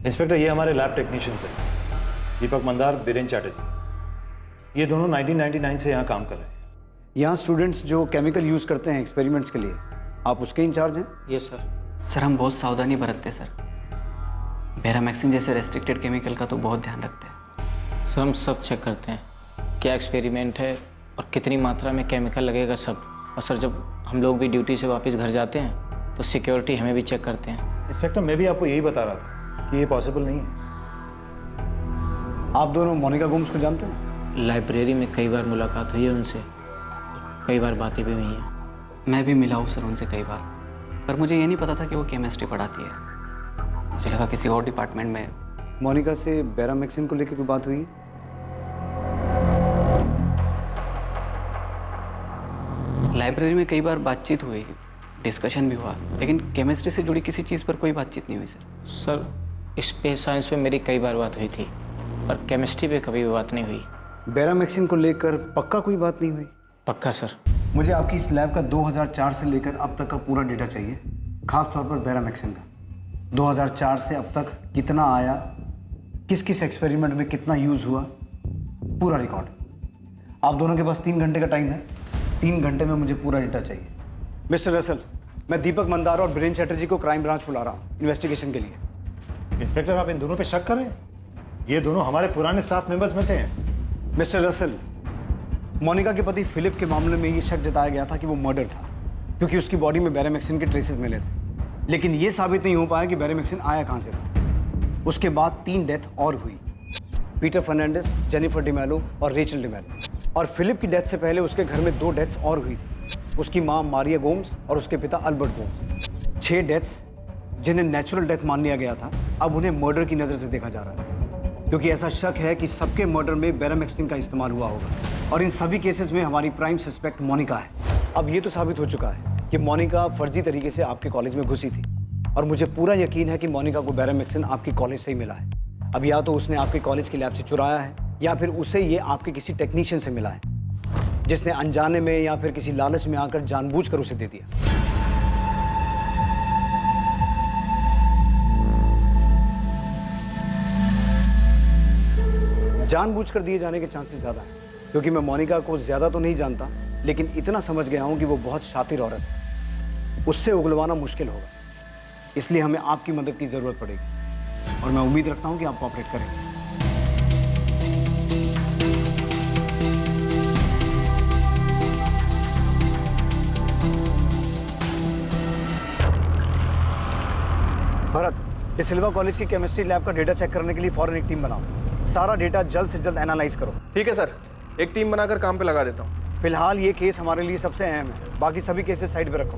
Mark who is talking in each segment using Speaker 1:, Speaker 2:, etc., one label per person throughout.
Speaker 1: Inspector, ये हमारे lab technicians हैं, दीपक मंदार, बीरेन चैटर्जी। ये दोनों 1999 से यहाँ काम कर रहे हैं।
Speaker 2: यहाँ स्टूडेंट्स जो केमिकल यूज़ करते हैं एक्सपेरिमेंट्स के लिए, आप उसके इंचार्ज हैं?
Speaker 3: Yes sir.
Speaker 4: सर हम बहुत सावधानी बरतते हैं सर। बेरामैक्सिन जैसे रेस्ट्रिक्टेड केमिकल का तो बहुत ध्यान रखते हैं।
Speaker 3: सर हम सब चेक करते हैं, क्या एक्सपेरिमेंट है और कितनी मात्रा में केमिकल लगेगा सब। और सर जब हम लोग भी ड्यूटी से वापस घर जाते हैं तो सिक्योरिटी हमें भी चेक करते हैं।
Speaker 1: इंस्पेक्टर, मैं भी आपको यही बता रहा था कि ये पॉसिबल नहीं है।
Speaker 2: आप दोनों मोनिका गोम्स को जानते हैं?
Speaker 3: लाइब्रेरी में कई बार मुलाकात हुई है उनसे, कई बार बातें भी हुई हैं।
Speaker 4: मैं भी मिला हूँ सर उनसे कई बार, पर मुझे ये नहीं पता था कि वो केमिस्ट्री पढ़ाती है। मुझे लगा किसी और डिपार्टमेंट में।
Speaker 2: मोनिका से बेरामैक्सिन को लेकर कोई बात हुई है?
Speaker 4: लाइब्रेरी में कई बार बातचीत हुई, डिस्कशन भी हुआ, लेकिन केमिस्ट्री से जुड़ी किसी चीज़ पर कोई बातचीत नहीं हुई सर।
Speaker 3: सर स्पेस साइंस पे मेरी कई बार बात हुई थी, पर केमिस्ट्री पे कभी भी बात नहीं हुई।
Speaker 2: बेरामैक्सिन को लेकर पक्का कोई बात नहीं हुई?
Speaker 3: पक्का सर।
Speaker 2: मुझे आपकी इस लैब का 2004 से लेकर अब तक का पूरा डेटा चाहिए, खास तौर पर बेरामैक्सिन का। 2004 से अब तक कितना आया, किस किस एक्सपेरिमेंट में कितना यूज़ हुआ, पूरा रिकॉर्ड। आप दोनों के पास 3 घंटे का टाइम है। 3 घंटे में मुझे पूरा डेटा चाहिए। मिस्टर रसल, मैं दीपक मंदार और बीरेन चैटर्जी को क्राइम ब्रांच बुला रहा हूँ इन्वेस्टिगेशन के लिए।
Speaker 1: इंस्पेक्टर, आप इन दोनों पे शक कर रहे हैं? ये दोनों हमारे पुराने स्टाफ मेंबर्स में से हैं।
Speaker 2: मिस्टर रसल, मोनिका के पति फिलिप के मामले में ये शक जताया गया था कि वो मर्डर था, क्योंकि उसकी बॉडी में बेरामैक्सिन के ट्रेसेस मिले थे। लेकिन ये साबित नहीं हो पाया कि बेरामैक्सिन आया कहाँ से था। उसके बाद 3 डेथ और हुई, पीटर फर्नांडिस, जेनिफर डिमेलो और रेचल डिमेलो। और फिलिप की डेथ से पहले उसके घर में 2 डेथ्स और हुई थी, उसकी माँ मारिया गोम्स और उसके पिता अल्बर्ट गोम्स। 6 डेथ्स जिन्हें नेचुरल डेथ मान लिया गया था, अब उन्हें मर्डर की नज़र से देखा जा रहा है, क्योंकि ऐसा शक है कि सबके मर्डर में बेरामैक्सिन का इस्तेमाल हुआ होगा। और इन सभी केसेस में हमारी प्राइम सस्पेक्ट मोनिका है। अब ये तो साबित हो चुका है कि मोनिका फर्जी तरीके से आपके कॉलेज में घुसी थी, और मुझे पूरा यकीन है कि मोनिका को बेरामैक्सिन आपके कॉलेज से ही मिला है। अब या तो उसने आपके कॉलेज की लैब से चुराया है, या फिर उसे ये आपके किसी टेक्नीशियन से मिला है, जिसने अनजाने में या फिर किसी लालच में आकर जानबूझकर उसे दे दिया। जानबूझकर दिए जाने के चांसेस ज़्यादा हैं, क्योंकि मैं मोनिका को ज़्यादा तो नहीं जानता, लेकिन इतना समझ गया हूं कि वो बहुत शातिर औरत है। उससे उगलवाना मुश्किल होगा, इसलिए हमें आपकी मदद की ज़रूरत पड़ेगी, और मैं उम्मीद रखता हूं कि आप कोऑपरेट करेंगे। भरत, डिसिल्वा कॉलेज की केमिस्ट्री लैब का डेटा चेक करने के लिए फौरन एक टीम बनाओ। सारा डेटा जल्द से जल्द एनालाइज करो।
Speaker 5: ठीक है सर, एक टीम बनाकर काम पे लगा देता हूँ।
Speaker 2: फिलहाल ये केस हमारे लिए सबसे अहम है, बाकी सभी केसेस साइड पे रखो।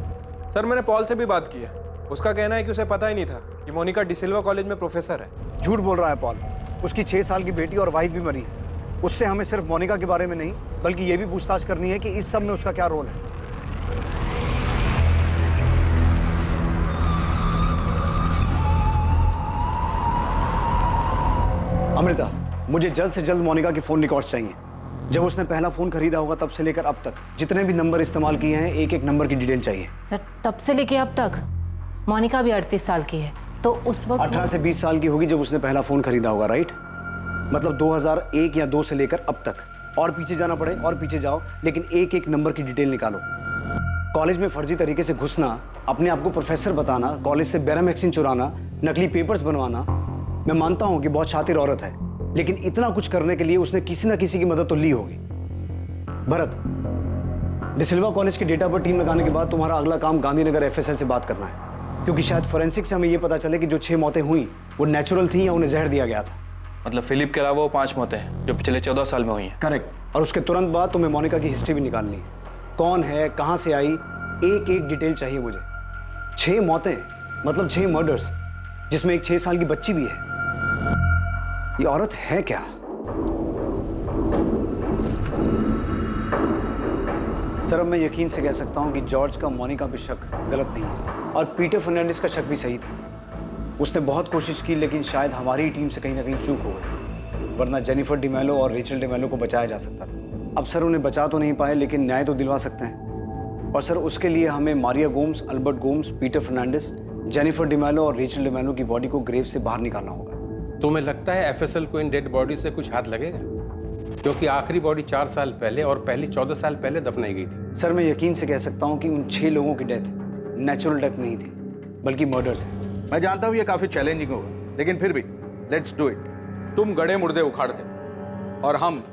Speaker 5: सर मैंने पॉल से भी बात की है, उसका कहना है कि उसे पता ही नहीं था कि मोनिका डिसिल्वा कॉलेज में प्रोफेसर है।
Speaker 2: झूठ बोल रहा है पॉल। उसकी 6 साल की बेटी और वाइफ भी मरी है। उससे हमें सिर्फ मोनिका के बारे में नहीं, बल्कि ये भी पूछताछ करनी है कि इस सब में उसका क्या रोल है। अमृता, मुझे जल्द से जल्द मोनिका के फ़ोन रिकॉर्ड्स चाहिए। जब उसने पहला फ़ोन खरीदा होगा तब से लेकर अब तक जितने भी नंबर इस्तेमाल किए हैं, एक एक नंबर की डिटेल चाहिए।
Speaker 6: सर तब से लेके अब तक? मोनिका भी 38 साल की है, तो उस वक्त
Speaker 2: 18 से 20 साल की होगी जब उसने पहला फ़ोन खरीदा होगा, राइट? मतलब 2001 या 2 से लेकर अब तक। और पीछे जाना पड़े और पीछे जाओ, लेकिन एक एक नंबर की डिटेल निकालो। कॉलेज में फर्जी तरीके से घुसना, अपने आप को प्रोफेसर बताना, कॉलेज से बेरामैक्सिन चुराना, नकली पेपर्स बनवाना। मैं मानता हूं कि बहुत शातिर औरत है, लेकिन इतना कुछ करने के लिए उसने किसी ना किसी की मदद तो ली होगी। भरत, डिसिल्वा कॉलेज के डेटा पर टीम लगाने के बाद तुम्हारा अगला काम गांधीनगर एफएसएल से बात करना है, क्योंकि शायद फोरेंसिक से हमें यह पता चले कि जो 6 मौतें हुई वो नेचुरल थी या उन्हें जहर दिया गया था।
Speaker 5: मतलब फिलिप के अलावा वो 5 मौतें हैं जो पिछले 14 साल में हुई हैं।
Speaker 2: करेक्ट। और उसके तुरंत बाद तुम्हें मोनिका की हिस्ट्री भी निकालनी है। कौन है, कहाँ से आई, एक एक डिटेल चाहिए मुझे। 6 मौतें मतलब 6 मर्डर्स, जिसमें एक 6 साल की बच्ची भी है। ये औरत है क्या? सर, अब मैं यकीन से कह सकता हूं कि जॉर्ज का मोनिका पे शक गलत नहीं है, और पीटर फर्नांडिस का शक भी सही था। उसने बहुत कोशिश की, लेकिन शायद हमारी टीम से कहीं ना कहीं चूक हो गई, वरना जेनिफर डिमेलो और रेचल डिमेलो को बचाया जा सकता था। अब सर उन्हें बचा तो नहीं पाए, लेकिन न्याय तो दिलवा सकते हैं। और सर उसके लिए हमें Maria Gomes, Albert Gomes, Peter Fernandes, Jennifer D'Mello और रेचल डिमेलो की बॉडी को ग्रेव से बाहर निकालना होगा।
Speaker 7: तुम्हें लगता है एफएसएल को इन डेड बॉडी से कुछ हाथ लगेगा? क्योंकि आखिरी बॉडी 4 साल पहले और पहली 14 साल पहले दफनाई गई थी।
Speaker 2: सर, मैं यकीन से कह सकता हूं कि उन 6 लोगों की डेथ नेचुरल डेथ नहीं थी, बल्कि मर्डर्स है।
Speaker 8: मैं जानता हूँ ये काफी चैलेंजिंग होगा, लेकिन फिर भी लेट्स डू इट। तुम गड़े मुर्दे उखाड़ते और हम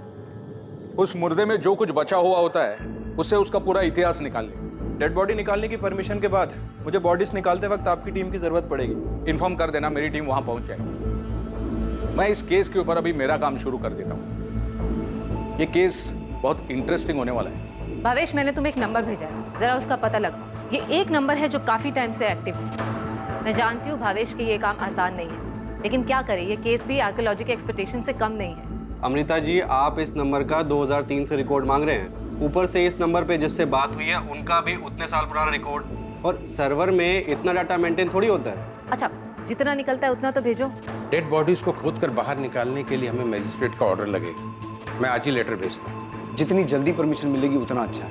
Speaker 8: उस मुर्दे में जो कुछ बचा हुआ होता है उससे उसका पूरा इतिहास निकाल लें।
Speaker 5: डेड बॉडी निकालने की परमिशन के बाद मुझे बॉडीज निकालते वक्त आपकी टीम की जरूरत पड़ेगी।
Speaker 8: इन्फॉर्म कर देना, मेरी टीम वहां पहुंच जाएगी। मैं इस केस के ऊपर अभी मेरा काम शुरू कर देता हूँ। ये केस बहुत इंटरेस्टिंग होने वाला है।
Speaker 6: भावेश, मैंने तुम्हें एक नंबर भेजा है, जरा उसका पता लगाओ। ये एक नंबर है जो काफी टाइम से एक्टिव है। मैं जानती हूँ भावेश कि ये काम आसान नहीं है, लेकिन क्या करें, ये केस भी आर्कियोलॉजी के एक्सपेक्टेशन से कम नहीं है।
Speaker 9: अमृता जी, आप इस नंबर का 2003 से रिकॉर्ड मांग रहे हैं। ऊपर से इस नंबर पे जिससे बात हुई है उनका भी उतने साल पुराना रिकॉर्ड, और सर्वर में इतना डाटा मेंटेन थोड़ी होता है।
Speaker 6: अच्छा, जितना निकलता है उतना तो भेजो।
Speaker 7: डेड बॉडीज को खोदकर बाहर निकालने के लिए हमें मजिस्ट्रेट का ऑर्डर लगेगा। मैं आज ही लेटर भेजता हूँ।
Speaker 2: जितनी जल्दी परमिशन मिलेगी उतना अच्छा है।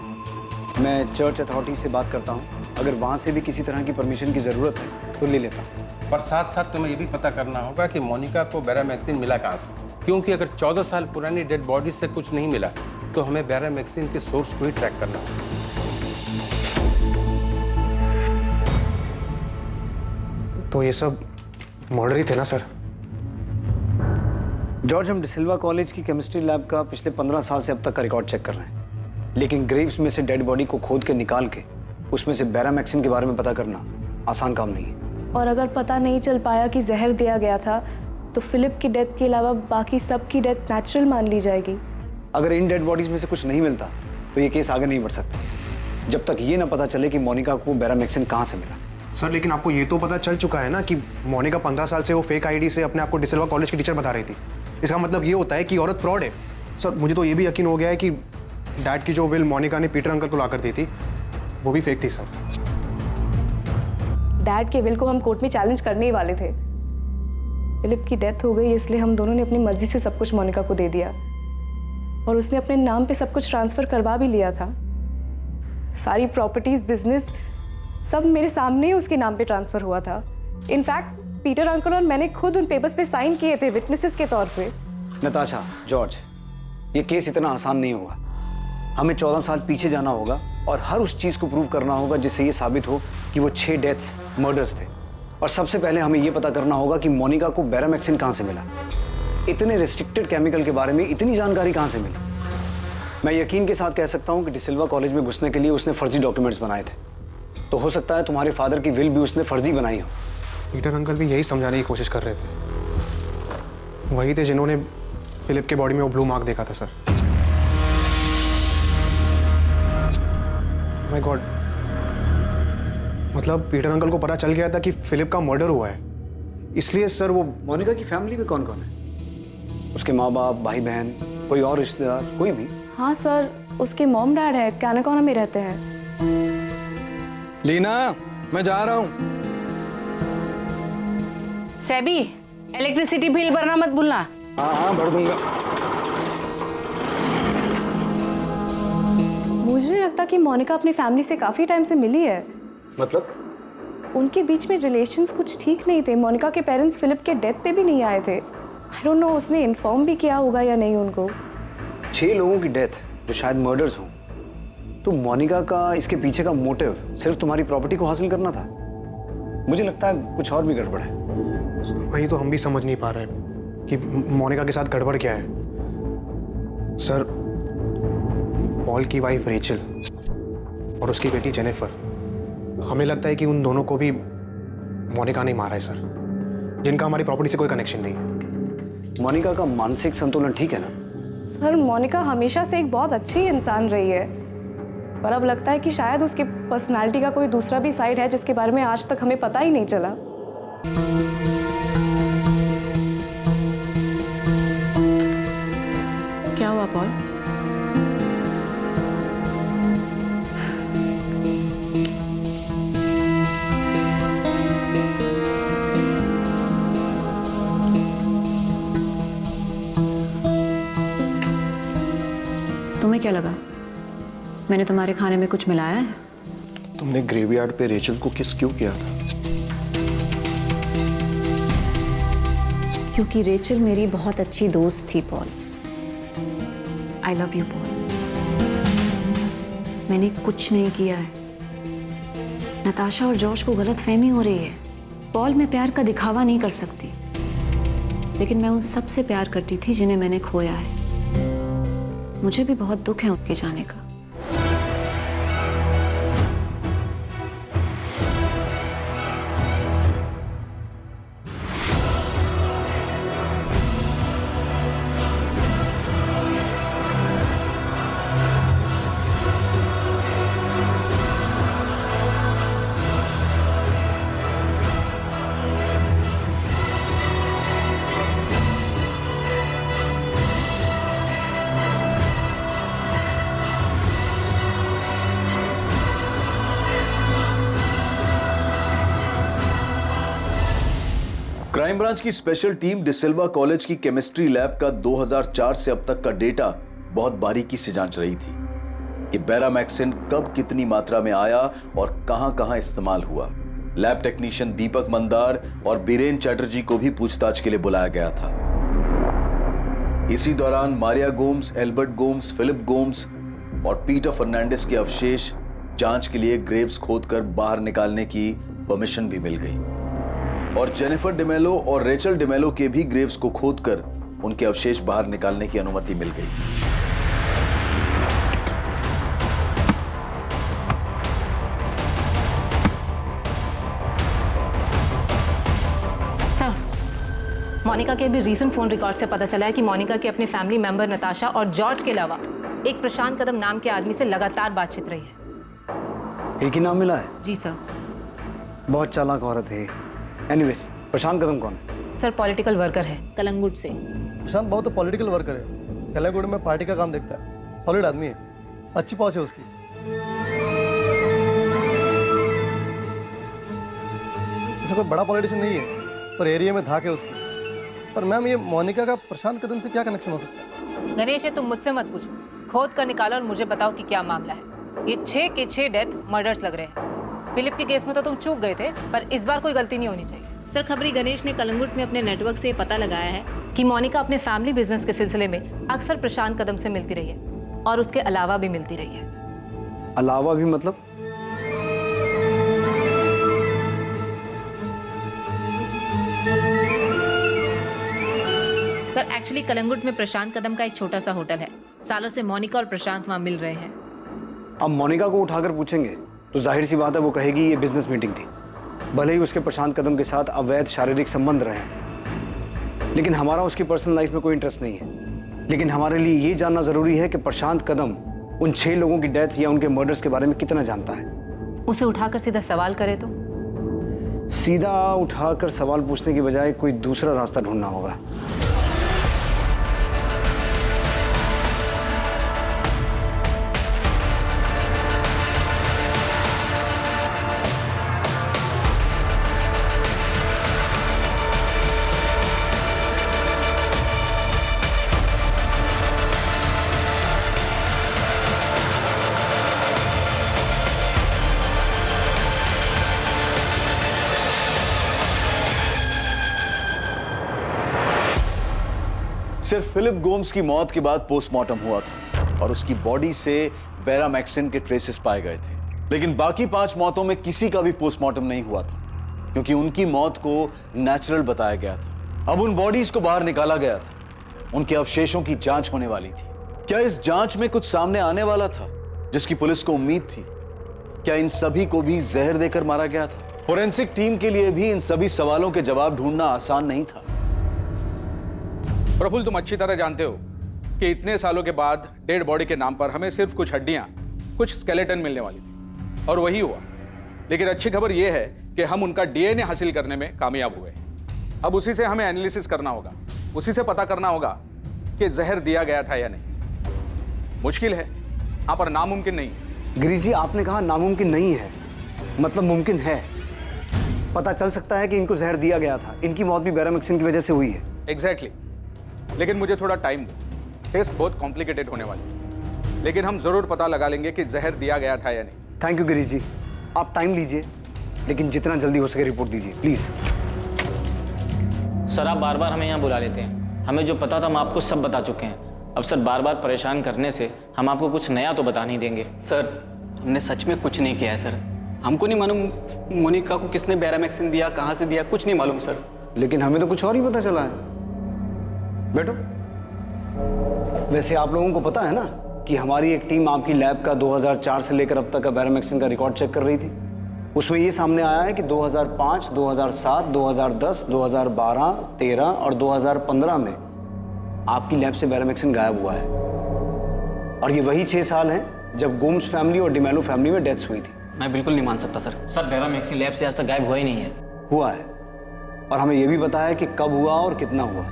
Speaker 2: मैं चर्च अथॉरिटी से बात करता हूँ, अगर वहाँ से भी किसी तरह की परमिशन की ज़रूरत है तो ले लेता हूँ।
Speaker 7: पर साथ साथ तुम्हें ये भी पता करना होगा कि मोनिका को बैरामैक्सिन मिला कहाँ से, क्योंकि अगर 14 साल पुरानी डेड बॉडी से कुछ नहीं मिला तो हमें बैरामैक्सिन के सोर्स को ही ट्रैक करना होगा।
Speaker 10: तो ये सब मर्डर ही थे ना सर?
Speaker 2: जॉर्ज, हम डिसिल्वा कॉलेज की केमिस्ट्री लैब का पिछले 15 साल से अब तक का रिकॉर्ड चेक कर रहे हैं, लेकिन ग्रेव्स में से डेड बॉडी को खोद के निकाल के उसमें से बैरामैक्सिन के बारे में पता करना आसान काम नहीं है।
Speaker 11: और अगर पता नहीं चल पाया कि जहर दिया गया था तो फिलिप की डेथ के अलावा बाकी सब की डेथ नेचुरल मान ली जाएगी।
Speaker 2: अगर इन डेड बॉडीज में से कुछ नहीं मिलता तो ये केस आगे नहीं बढ़ सकता जब तक ये ना पता चले कि मोनिका को बैरामैक्सिन कहाँ से मिला।
Speaker 10: सर, लेकिन आपको ये तो पता चल चुका है ना कि मोनिका 15 साल से वो फेक आईडी से अपने आप को डिसिल्वा कॉलेज की टीचर बता रही थी। इसका मतलब ये होता है कि औरत फ्रॉड है। सर, मुझे तो ये भी यकीन हो गया है कि डैड की जो विल मोनिका ने पीटर अंकल को ला कर दी थी वो भी फेक थी। सर,
Speaker 11: डैड के विल को हम कोर्ट में चैलेंज करने ही वाले थे। फिलिप की डेथ हो गई इसलिए हम दोनों ने अपनी मर्जी से सब कुछ मोनिका को दे दिया, और उसने अपने नाम पे सब कुछ ट्रांसफर करवा भी लिया था। सारी प्रॉपर्टीज, बिजनेस सब मेरे सामने ही उसके नाम पे ट्रांसफर हुआ था। इनफैक्ट पीटर अंकल और मैंने खुद उन पेपर्स पे साइन किए थे विटनेसेस के तौर पे।
Speaker 2: नताशा, जॉर्ज, ये केस इतना आसान नहीं होगा। हमें 14 साल पीछे जाना होगा और हर उस चीज को प्रूव करना होगा जिससे ये साबित हो कि वो 6 डेथ्स मर्डर्स थे। और सबसे पहले हमें ये पता करना होगा कि मोनिका को बैरामैक्सिन कहाँ से मिला। इतने रिस्ट्रिक्टेड केमिकल के बारे में इतनी जानकारी कहाँ से मिली? मैं यकीन के साथ कह सकता हूँ कि डिसिल्वा कॉलेज में घुसने के लिए उसने फर्जी डॉक्यूमेंट्स बनाए थे, तो हो सकता है तुम्हारे फादर की विल भी उसने फर्जी बनाई हो।
Speaker 10: पीटर अंकल भी यही समझाने की कोशिश कर रहे थे। वही थे जिन्होंने फिलिप के बॉडी में वो ब्लू मार्क देखा था। सर, माय गॉड, मतलब पीटर अंकल को पता चल गया था कि फिलिप का मर्डर हुआ है, इसलिए सर वो।
Speaker 2: मोनिका की फैमिली में कौन कौन है? उसके माँ बाप, भाई बहन, कोई और रिश्तेदार, कोई भी?
Speaker 11: हाँ सर, उसके मॉम डैड है, कैनाकोना में रहते हैं।
Speaker 8: लीना, मैं जा रहा हूँ।
Speaker 6: सेबी, इलेक्ट्रिसिटी बिल भरना मत भूलना।
Speaker 8: हाँ, भर दूंगा।
Speaker 11: मुझे नहीं लगता कि मोनिका अपनी फैमिली से काफी टाइम से मिली है।
Speaker 2: मतलब?
Speaker 11: उनके बीच में रिलेशंस कुछ ठीक नहीं थे। मोनिका के पेरेंट्स फिलिप के डेथ पे भी नहीं आए थे। आई डोंट नो उसने इन्फॉर्म भी किया होगा या नहीं उनको।
Speaker 2: 6 लोगों की डेथ जो शायद मर्डर्स हों, तो मोनिका का इसके पीछे का मोटिव सिर्फ तुम्हारी प्रॉपर्टी को हासिल करना था? मुझे लगता है कुछ और भी गड़बड़ है।
Speaker 10: वही तो हम भी समझ नहीं पा रहे कि मोनिका के साथ गड़बड़ क्या है। सर, पॉल की वाइफ रेचल और उसकी बेटी जेनिफर, हमें लगता है कि उन दोनों को भी मोनिका ने मारा है सर, जिनका हमारी प्रॉपर्टी से कोई कनेक्शन नहीं है।
Speaker 2: मोनिका का मानसिक संतुलन ठीक है ना?
Speaker 11: सर, मोनिका हमेशा से एक बहुत अच्छी इंसान रही है, पर अब लगता है कि शायद उसकी पर्सनालिटी का कोई दूसरा भी साइड है जिसके बारे में आज तक हमें पता ही नहीं चला।
Speaker 6: क्या हुआ पॉल?
Speaker 12: तुम्हें क्या लगा मैंने तुम्हारे खाने में कुछ मिलाया है?
Speaker 13: तुमने ग्रेवयार्ड पे रेचल को किस क्यों किया था?
Speaker 12: क्योंकि रेचल मेरी बहुत अच्छी दोस्त थी Paul. I love you Paul. मैंने कुछ नहीं किया है। नताशा और जॉर्ज को गलतफहमी हो रही है। पॉल, मैं प्यार का दिखावा नहीं कर सकती, लेकिन मैं उन सब से प्यार करती थी जिन्हें मैंने खोया है। मुझे भी बहुत दुख है उनके जाने का।
Speaker 13: क्राइम ब्रांच की स्पेशल टीम डिसिल्वा कॉलेज की केमिस्ट्री लैब का 2004 से अब तक का डेटा बहुत बारीकी से जांच रही थी कि बेरामैक्सिन कब कितनी मात्रा में आया और कहां-कहां इस्तेमाल हुआ। लैब टेक्नीशियन दीपक मंदार और बीरेन चैटर्जी को भी पूछताछ के लिए बुलाया गया था। इसी दौरान मारिया गोम्स, एल्बर्ट गोम्स, फिलिप गोम्स और पीटर फर्नांडिस के अवशेष जांच के लिए ग्रेव्स खोदकर बाहर निकालने की परमिशन भी मिल गई और जेनिफर डिमेलो और रेचल डिमेलो के भी ग्रेव्स को खोदकर उनके अवशेष बाहर निकालने की अनुमति मिल गई।
Speaker 6: सर, मोनिका के अभी रीसेंट फोन रिकॉर्ड से पता चला है कि मोनिका के अपने फैमिली मेंबर नताशा और जॉर्ज के अलावा एक प्रशांत कदम नाम के आदमी से लगातार बातचीत रही है।
Speaker 2: एक ही नाम मिला है?
Speaker 6: जी सर।
Speaker 2: बहुत चालाक औरत है। एनीवे, प्रशांत कदम कौन है?
Speaker 6: सर, पॉलिटिकल वर्कर है कलंगुट से।
Speaker 14: प्रशांत बहुत पॉलिटिकल वर्कर है। कलंगुट में पार्टी का काम देखता है। सॉलिड आदमी है, अच्छी पहुंच है उसकी। ऐसा कोई बड़ा पॉलिटिशियन नहीं है, पर एरिया में धाक है उसकी। पर मैम, ये मोनिका का प्रशांत कदम से क्या कनेक्शन हो सकता है?
Speaker 6: गणेश, ये तुम मुझसे मत पूछो। खोद कर निकालो और मुझे बताओ कि क्या मामला है। ये 6 के 6 डेथ मर्डर्स लग रहे हैं। फिलिप के केस में तो तुम चूक गए थे, पर इस बार कोई गलती नहीं होनी चाहिए। सर, खबरी गणेश ने कलंगुट में अपने नेटवर्क से पता लगाया है कि मोनिका अपने फैमिली बिजनेस के सिलसिले में अक्सर प्रशांत कदम से मिलती रही है और उसके अलावा भी मिलती रही है।
Speaker 2: अलावा भी मतलब?
Speaker 6: सर, एक्चुअली कलंगुट में प्रशांत कदम का एक छोटा सा होटल है। सालों से मोनिका और प्रशांत वहां मिल रहे हैं।
Speaker 2: अब मोनिका को उठाकर पूछेंगे तो जाहिर सी बात है वो कहेगी ये बिजनेस मीटिंग थी, भले ही उसके प्रशांत कदम के साथ अवैध शारीरिक संबंध रहे हैं। लेकिन हमारा उसकी पर्सनल लाइफ में कोई इंटरेस्ट नहीं है। लेकिन हमारे लिए ये जानना जरूरी है कि प्रशांत कदम उन 6 लोगों की डेथ या उनके मर्डर्स के बारे में कितना जानता है।
Speaker 6: उसे उठाकर सीधा सवाल करे तो?
Speaker 2: सीधा उठाकर सवाल पूछने की बजाय कोई दूसरा रास्ता ढूंढना होगा।
Speaker 13: सिर्फ फिलिप गोम्स की मौत के बाद पोस्टमार्टम हुआ था और उसकी बॉडी से बेरामैक्सिन के ट्रेसेस पाए गए थे। लेकिन बाकी 5 मौतों में किसी का भी पोस्टमार्टम नहीं हुआ था क्योंकि उनकी मौत को नेचुरल बताया गया था। अब उन बॉडीज को बाहर निकाला गया था। उनके अवशेषों की जांच होने वाली थी। क्या इस जांच में कुछ सामने आने वाला था जिसकी पुलिस को उम्मीद थी? क्या इन सभी को भी जहर देकर मारा गया था? फोरेंसिक टीम के लिए भी इन सभी सवालों के जवाब ढूंढना आसान नहीं था।
Speaker 8: प्रफुल्ल, तुम अच्छी तरह जानते हो कि इतने सालों के बाद डेड बॉडी के नाम पर हमें सिर्फ कुछ हड्डियां, कुछ स्केलेटन मिलने वाली थी और वही हुआ। लेकिन अच्छी खबर यह है कि हम उनका डीएनए हासिल करने में कामयाब हुए। अब उसी से हमें एनालिसिस करना होगा, उसी से पता करना होगा कि जहर दिया गया था या नहीं। मुश्किल है, यहाँ पर नामुमकिन नहीं।
Speaker 2: गिरीश जी, आपने कहा नामुमकिन नहीं है, मतलब मुमकिन है। पता चल सकता है कि इनको जहर दिया गया था। इनकी मौत भी बेरामैक्सिन की वजह से हुई है।
Speaker 8: एग्जैक्टली। लेकिन मुझे थोड़ा टाइम दो। टेस्ट बहुत कॉम्प्लिकेटेड होने वाली है, लेकिन हम जरूर पता लगा लेंगे कि जहर दिया गया था या नहीं।
Speaker 2: थैंक यू गिरीश जी, आप टाइम लीजिए, लेकिन जितना जल्दी हो सके रिपोर्ट दीजिए प्लीज।
Speaker 3: सर आप बार बार हमें यहाँ बुला लेते हैं, हमें जो पता था हम आपको सब बता चुके हैं। अब सर बार बार परेशान करने से हम आपको कुछ नया तो बता नहीं देंगे।
Speaker 4: सर हमने सच में कुछ नहीं किया है सर। हमको नहीं मालूम मोनिका को किसने बैरामैक्सिन दिया, कहाँ से दिया, कुछ नहीं मालूम सर।
Speaker 2: लेकिन हमें तो कुछ और ही पता चला है। बैठो। वैसे आप लोगों को पता है ना कि हमारी एक टीम आपकी लैब का 2004 से लेकर अब तक का बैरामैक्सिन का रिकॉर्ड चेक कर रही थी। उसमें ये सामने आया है कि 2005, 2007, 2010, 2012, 13 और 2015 में आपकी लैब से बैरामैक्सिन गायब हुआ है। और ये वही 6 साल हैं जब गोम्स फैमिली और डिमेलो फैमिली में डेथ्स हुई थी।
Speaker 4: मैं बिल्कुल नहीं मान सकता सर।
Speaker 3: सर बैरामैक्सिन लैब से आज तक गायब हुआ ही नहीं है।
Speaker 2: हुआ है, और हमें यह भी पता है कि कब हुआ और कितना हुआ।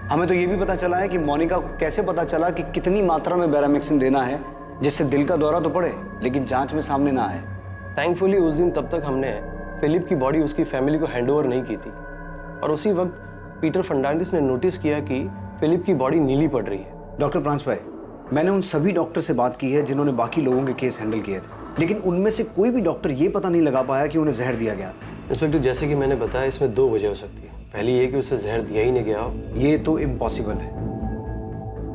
Speaker 2: हमें तो ये भी पता चला है कि मोनिका को कैसे पता चला कि कितनी मात्रा में बैरामैक्सिन देना है जिससे दिल का दौरा तो पड़े लेकिन जांच में सामने ना आए।
Speaker 15: थैंकफुली उस दिन तब तक हमने फिलिप की बॉडी उसकी फैमिली को हैंडओवर नहीं की थी, और उसी वक्त पीटर फर्नांडिस ने नोटिस किया कि फिलिप की बॉडी नीली पड़ रही है।
Speaker 2: डॉक्टर प्रांश भाई, मैंने उन सभी डॉक्टर से बात की है जिन्होंने बाकी लोगों के केस हैंडल किए थे, लेकिन उनमें से कोई भी डॉक्टर ये पता नहीं लगा पाया कि उन्हें जहर दिया गया था।
Speaker 15: इंस्पेक्टर, जैसे कि मैंने बताया, इसमें 2 वजह हो सकती है। पहली ये कि उसे जहर दिया ही नहीं गया हो।
Speaker 2: ये तो इम्पॉसिबल है,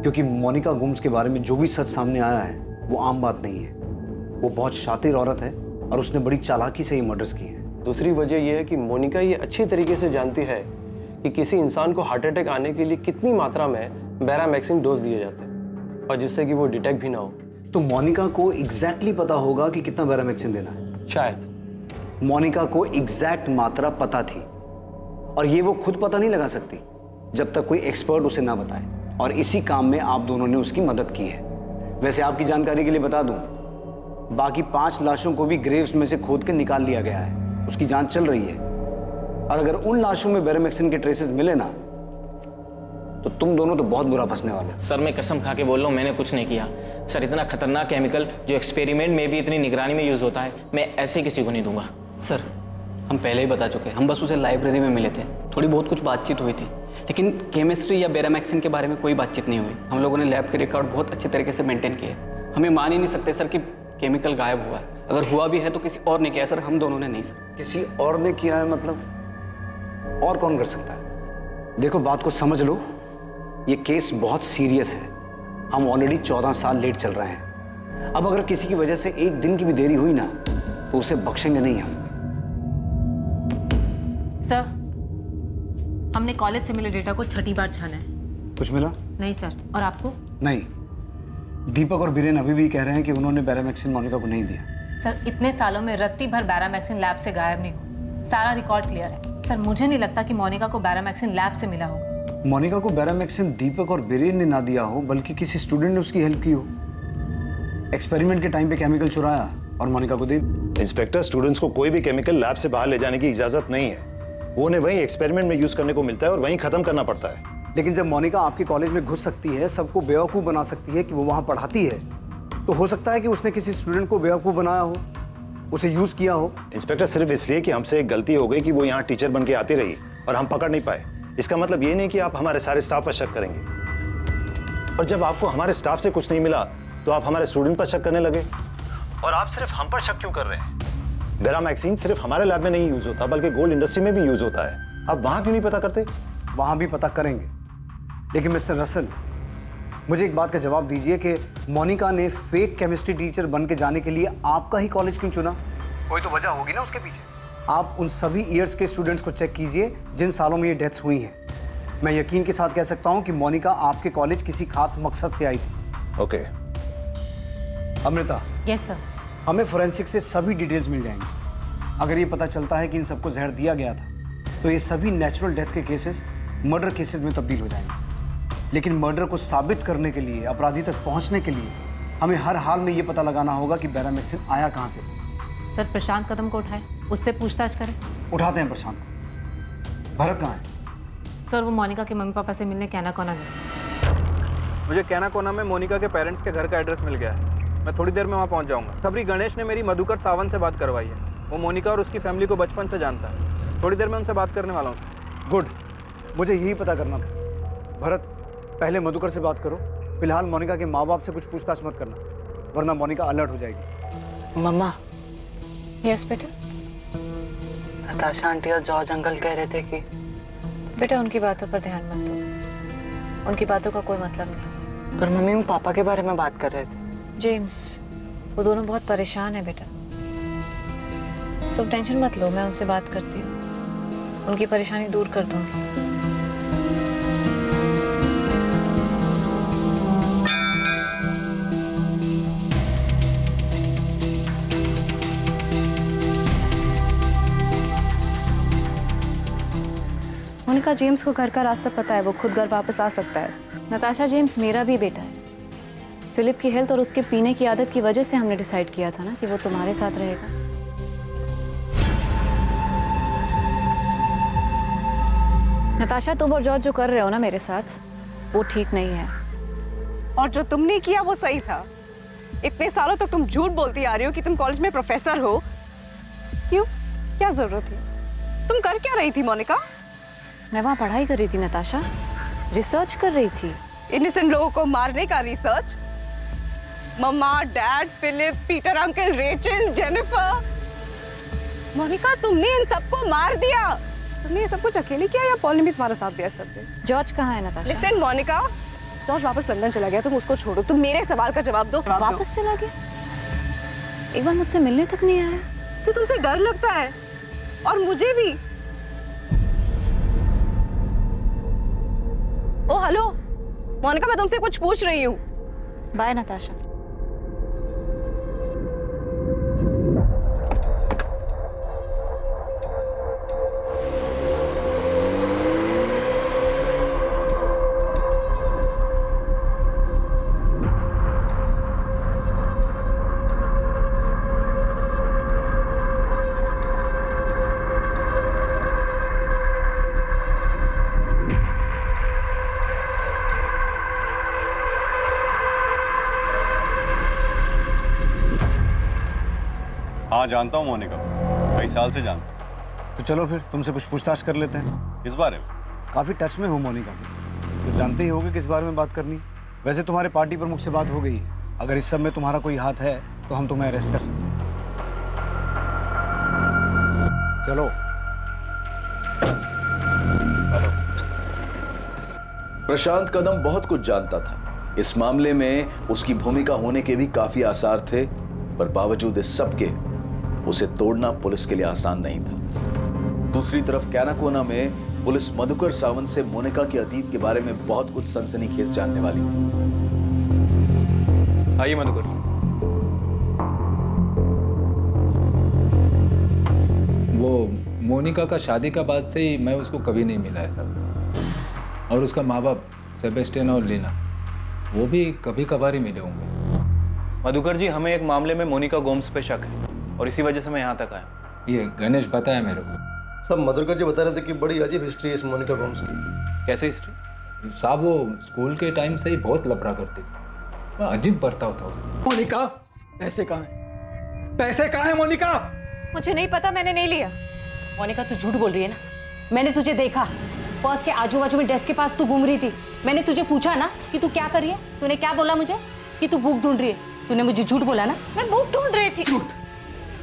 Speaker 2: क्योंकि मोनिका गुम्स के बारे में जो भी सच सामने आया है वो आम बात नहीं है। वो बहुत शातिर औरत है और उसने बड़ी चालाकी से ये मर्डर्स किए हैं।
Speaker 15: दूसरी वजह यह है कि मोनिका ये अच्छी तरीके से जानती है कि किसी इंसान को हार्ट अटैक आने के लिए कितनी मात्रा में बैरामैक्सिन डोज दिए जाते हैं, और जिससे कि वो डिटेक्ट भी ना हो।
Speaker 2: तो मोनिका को एग्जैक्टली पता होगा कि कितना बैरामैक्सिन देना है।
Speaker 15: शायद
Speaker 2: मोनिका को एग्जैक्ट मात्रा पता थी, और ये वो खुद पता नहीं लगा सकती जब तक कोई एक्सपर्ट उसे ना बताए, और इसी काम में आप दोनों ने उसकी मदद की है। वैसे आपकी जानकारी के लिए बता दूं, बाकी 5 लाशों को भी ग्रेव्स में से खोद के निकाल लिया गया है। उसकी जांच चल रही है, और अगर उन लाशों में बैरामैक्सिन के ट्रेसेस मिले ना तो तुम दोनों तो बहुत बुरा फंसने वाले।
Speaker 3: सर मैं कसम खा के बोल रहा हूँ, मैंने कुछ नहीं किया। सर इतना खतरनाक केमिकल जो एक्सपेरिमेंट में भी इतनी निगरानी में यूज होता है, मैं ऐसे किसी को नहीं दूंगा।
Speaker 4: सर हम पहले ही बता चुके हैं, हम बस उसे लाइब्रेरी में मिले थे, थोड़ी बहुत कुछ बातचीत हुई थी, लेकिन केमिस्ट्री या बैरामैक्सिन के बारे में कोई बातचीत नहीं हुई। हम लोगों ने लैब के रिकॉर्ड बहुत अच्छे तरीके से मेंटेन किए। हमें मान ही नहीं सकते सर कि केमिकल गायब हुआ है। अगर हुआ भी है तो किसी और ने किया है सर, हम दोनों ने नहीं सर।
Speaker 2: किसी और ने किया है मतलब? और कौन कर सकता है? देखो बात को समझ लो, ये केस बहुत सीरियस है। हम ऑलरेडी 14 साल लेट चल रहे हैं। अब अगर किसी की वजह से एक दिन की भी देरी हुई ना तो उसे बख्शेंगे नहीं हम।
Speaker 6: सर हमने कॉलेज से मिले डेटा को 6ठी बार छाना है।
Speaker 2: कुछ मिला?
Speaker 6: नहीं सर। और आपको?
Speaker 2: नहीं। दीपक और बीरेन अभी भी कह रहे हैं कि उन्होंने बैरामैक्सिन मोनिका को नहीं दिया।
Speaker 6: सर इतने सालों में रत्ती भर बैरामैक्सिन लैब से गायब नहीं हुआ, सारा रिकॉर्ड क्लियर है। सर मुझे नहीं लगता कि मोनिका को बैरामैक्सिन लैब से मिला होगा।
Speaker 2: मोनिका को बैरामैक्सिन दीपक और बीरेन ने ना दिया हो, बल्कि किसी स्टूडेंट ने उसकी हेल्प की हो। एक्सपेरिमेंट के टाइम पे केमिकल चुराया और मोनिका को दे।
Speaker 1: इंस्पेक्टर, स्टूडेंट्स को कोई भी केमिकल लैब से बाहर ले जाने की इजाजत नहीं है। वो उन्हें वहीं एक्सपेरिमेंट में यूज करने को मिलता है और वहीं खत्म करना पड़ता है।
Speaker 2: लेकिन जब मोनिका आपके कॉलेज में घुस सकती है, सबको बेवकूफ़ बना सकती है कि वो वहाँ पढ़ाती है, तो हो सकता है कि उसने किसी स्टूडेंट को बेवकूफ़ बनाया हो, उसे यूज़ किया हो।
Speaker 1: इंस्पेक्टर, सिर्फ इसलिए कि हमसे एक गलती हो गई कि वो यहाँ टीचर बन के आती रही और हम पकड़ नहीं पाए, इसका मतलब ये नहीं कि आप हमारे सारे स्टाफ पर शक करेंगे। और जब आपको हमारे स्टाफ से कुछ नहीं मिला तो आप हमारे स्टूडेंट पर शक करने लगे। और आप सिर्फ हम पर शक क्यों कर रहे हैं? बैरामैक्सिन सिर्फ हमारे लैब में नहीं यूज होता, बल्कि गोल्ड इंडस्ट्री में भी यूज होता है। आप वहाँ क्यों नहीं पता करते?
Speaker 2: वहाँ भी पता करेंगे, लेकिन मिस्टर रसल, मुझे एक बात का जवाब दीजिए कि मोनिका ने फेक केमिस्ट्री टीचर बन के जाने के लिए आपका ही कॉलेज क्यों चुना? कोई तो वजह होगी ना उसके पीछे। आप उन सभी ईयर्स के स्टूडेंट्स को चेक कीजिए जिन सालों में ये डेथ्स हुई हैं। मैं यकीन के साथ कह सकता हूँ कि मोनिका आपके कॉलेज किसी खास मकसद से आई थी।
Speaker 1: ओके।
Speaker 2: अमृता।
Speaker 6: Yes sir.
Speaker 2: हमें फोरेंसिक से सभी डिटेल्स मिल जाएंगी। अगर ये पता चलता है कि इन सबको जहर दिया गया था तो ये सभी नेचुरल डेथ के केसेस मर्डर केसेस में तब्दील हो जाएंगे। लेकिन मर्डर को साबित करने के लिए, अपराधी तक पहुंचने के लिए हमें हर हाल में ये पता लगाना होगा कि बैरामैक्सिन आया कहाँ से।
Speaker 6: सर प्रशांत कदम को उठाए, उससे पूछताछ करें।
Speaker 2: उठाते हैं प्रशांत को। भरत कहाँ है?
Speaker 6: सर वो मोनिका के मम्मी पापा से मिलने कैना कोना गए।
Speaker 5: मुझे कैना कोना में मोनिका के पेरेंट्स के घर का एड्रेस मिल गया है। मैं थोड़ी देर में वहाँ पहुँच जाऊँगा। खबरी गणेश ने मेरी मधुकर सावंत से बात करवाई है। वो मोनिका और उसकी फैमिली को बचपन से जानता है। थोड़ी देर में उनसे बात करने वाला हूँ।
Speaker 2: गुड, मुझे यही पता करना था। भरत, पहले मधुकर से बात करो। फिलहाल मोनिका के माँ बाप से कुछ पूछताछ मत करना, वरना मोनिका अलर्ट हो जाएगी।
Speaker 16: मम्मा।
Speaker 12: यस बेटा।
Speaker 16: नताशा आंटी और जॉर्ज अंकल कह रहे थे कि
Speaker 12: बेटा उनकी बातों पर ध्यान मत दो, उनकी बातों का कोई मतलब नहीं।
Speaker 16: पर मम्मी वो पापा के बारे में बात कर रहे थे।
Speaker 12: जेम्स, वो दोनों बहुत परेशान है बेटा। तुम टेंशन मत लो, मैं उनसे बात करती हूँ, उनकी परेशानी दूर कर दूंगी।
Speaker 11: मोनिका, जेम्स को घर का रास्ता पता है, वो खुद घर वापस आ सकता है।
Speaker 12: नताशा, जेम्स मेरा भी बेटा है। फिलिप की हेल्थ और उसके पीने की आदत की वजह से हमने डिसाइड किया था ना कि वो तुम्हारे साथ रहेगा। नताशा, तुम और जॉर्ज जो कर रहे हो ना मेरे साथ, वो ठीक नहीं है।
Speaker 11: और जो तुमने किया वो सही था। इतने सालों तक तुम झूठ बोलती आ रही हो कि तुम कॉलेज में प्रोफेसर हो। क्यों? क्या जरूरत थी? तुम कर क्या रही थी मोनिका?
Speaker 12: मैं वहाँ पढ़ाई कर रही थी नताशा, रिसर्च कर रही थी।
Speaker 11: इनोसेंट लोगों को मारने का research? Mama, dad, Philip, Peter uncle, Rachel, Jennifer. Monica, तुमने इन सबको मार दिया। तुमने ये सब कुछ अकेले किया या पॉल ने भी तुम्हारा साथ दिया सब पे?
Speaker 12: जॉर्ज कहाँ है नताशा?
Speaker 11: लिसन मोनिका, जॉर्ज वापस लंदन चला गया, तुम उसको छोड़ो। तुम मेरे सवाल का जवाब दो।
Speaker 12: वापस चला गया? एक बार मुझसे मिलने तक नहीं आया।
Speaker 11: तो तुमसे डर लगता है, और मुझे भी। ओ हेलो मोनिका, मैं तुमसे कुछ पूछ रही हूँ।
Speaker 12: बाय नताशा।
Speaker 17: हाँ जानता हूँ मोनिका, कई साल से जानता हूँ।
Speaker 2: तो चलो फिर तुमसे कुछ पूछताछ कर लेते हैं।
Speaker 17: इस बारे में
Speaker 2: काफ़ी टच में हूँ मोनिका, तो जानते ही होगे किस बारे में बात करनी। वैसे तुम्हारे पार्टी प्रमुख से बात हो गई है, अगर इस सब में तुम्हारा कोई हाथ है तो हम तुम्हें अरेस्ट कर सकते हैं। चलो।
Speaker 13: प्रशांत कदम बहुत कुछ जानता था। इस मामले में उसकी भूमिका होने के भी काफी आसार थे, पर बावजूद इस सब के उसे तोड़ना पुलिस के लिए आसान नहीं था। दूसरी तरफ कैनाकोना में पुलिस मधुकर सावंत से मोनिका के अतीत के बारे में बहुत कुछ सनसनीखेज जानने वाली थी।
Speaker 5: आइए मधुकर।
Speaker 18: वो मोनिका का शादी का बाद से ही मैं उसको कभी नहीं मिला है सर, और उसका माँ बाप सेबेस्टियन और लीना, वो भी कभी कभार ही मिले होंगे।
Speaker 5: मधुकर जी, हमें एक मामले में मोनिका गोम्स पे शक है और इसी वजह से मैं यहाँ तक आया।
Speaker 18: ये गणेश बताया मेरे को।
Speaker 14: सब मधुकर जी बता रहे थे कि बड़ी अजीब हिस्ट्री है इस मोनिका गोम्स की।
Speaker 5: कैसे हिस्ट्री?
Speaker 18: साहब वो स्कूल के टाइम से ही बहुत लफड़ा करती थी, अजीब बर्ताव था उसका।
Speaker 19: मोनिका, पैसे कहाँ हैं? पैसे कहाँ हैं मोनिका?
Speaker 6: मुझे नहीं पता, मैंने नहीं लिया। मोनिका, तू झूठ बोल रही है ना? मैंने तुझे देखा, पर्स के आजू बाजू में डेस्क के पास तू घूम रही थी। मैंने तुझे पूछा ना कि तू क्या कर रही है, तूने क्या बोला मुझे? कि तू बुक ढूंढ रही है। तूने मुझे झूठ बोला ना? मैं बुक ढूंढ रही थी।
Speaker 19: झूठ,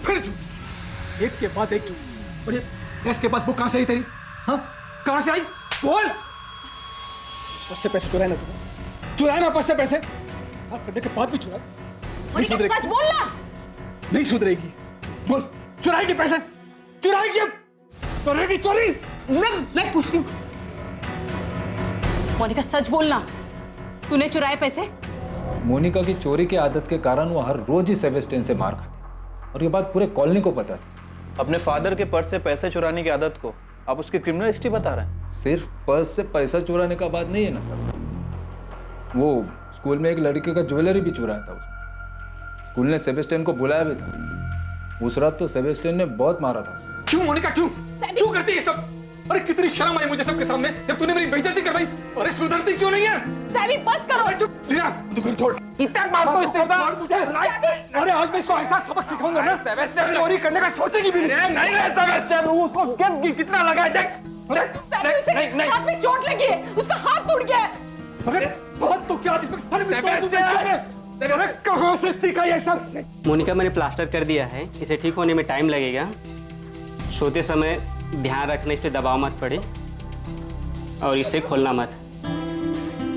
Speaker 19: फिर झूठ, एक के बाद एक झूठ। और ये डेस्क के पास बुक कहाँ से आई तेरी? हाँ, कहाँ से आई? बोल। पर्स से पैसे चुराए ना तूने? चुराए ना पर्स से पैसे? हाँ, करने के बाद भी चुराए? नहीं सुधरेगी।
Speaker 6: सच बोलना।
Speaker 19: नहीं सुधरेगी। बोल, चुराएगी पैसे? चुराएगी? करेगी चोरी?
Speaker 6: मैं पूछती हूँ मोनिका, सच बोलना, तूने चुराए पैसे?
Speaker 18: मोनिका की चोरी की आदत के कारण वो हर रोज ही सेबेस्टियन से मार खाती, और ये बात पूरे कॉलोनी को पता थी।
Speaker 5: अपने फादर के पर्स से पैसे चुराने की आदत को आप उसकी क्रिमिनल हिस्ट्री बता रहे हैं?
Speaker 18: सिर्फ पर्स से पैसा चुराने का बात नहीं है ना सर, वो स्कूल में एक लड़के का ज्वेलरी भी चुराया था उसने। स्कूल ने सेबेस्टियन को बुलाया भी था। उस रात तो सेबेस्टियन ने बहुत मारा था।
Speaker 19: क्यों मोनिका, क्यों क्यों करती है सब? अरे कितनी शर्म आई मुझे सबके सामने जब तूने मेरी बेइज्जती करवाई। अरे सुधरती क्यों नहीं है?
Speaker 6: सैवी, बस करो।
Speaker 19: लीना, दुकान छोड़। इतना मार मुझे। अरे आज मैं इसको ऐसा सबक सिखाऊंगा ना, सेबेस्टियन चोरी करने का सोचेगी भी नहीं। नहीं है सेबेस्टियन, उसको कितना लगा है देख।
Speaker 6: नहीं, हाथ में चोट लगी है, उसका हाथ टूट गया है।
Speaker 19: अरे बहुत तो क्या, जिसमें सर में तोड़ दूंगा। अरे कहाँ से सीखा ये सब?
Speaker 4: मोनिका, मैंने प्लास्टर कर दिया है, इसे ठीक होने में टाइम लगेगा। सोते समय ध्यान रखने, इस पे दबाव मत पड़े। और इसे खोलना मत।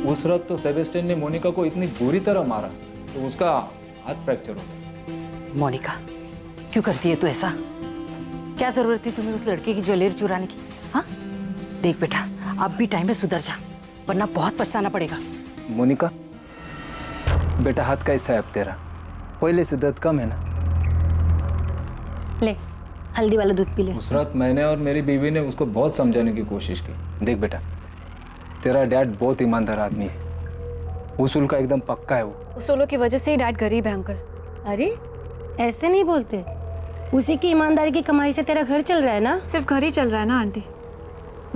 Speaker 18: उस रात तो सेबेस्टियन ने मोनिका को इतनी बुरी तरह मारा तो उसका हाथ फ्रैक्चर हो गया।
Speaker 16: मोनिका, क्यों करती है तू ऐसा? क्या जरूरत थी तुम्हें उस लड़के की ज्वेलरी चुराने की? हाँ, देख बेटा, अब भी टाइम पे सुधर जा, वरना बहुत पछताना पड़ेगा।
Speaker 18: मोनिका, बेटा हाथ कैसा है अब तेरा? पहले से दर्द कम है ना?
Speaker 16: ले, हल्दी वाला दूध पी ले।
Speaker 18: उस रात मैंने और मेरी बीवी ने उसको बहुत समझाने की कोशिश की। देख बेटा, तेरा डैड बहुत ईमानदार आदमी है, उसूल का एकदम पक्का है वो।
Speaker 12: उसूलों की वजह से ही डैड गरीब है अंकल।
Speaker 20: अरे ऐसे नहीं बोलते, उसी की ईमानदारी की कमाई से तेरा घर चल रहा है ना?
Speaker 12: सिर्फ घर ही चल रहा है ना आंटी,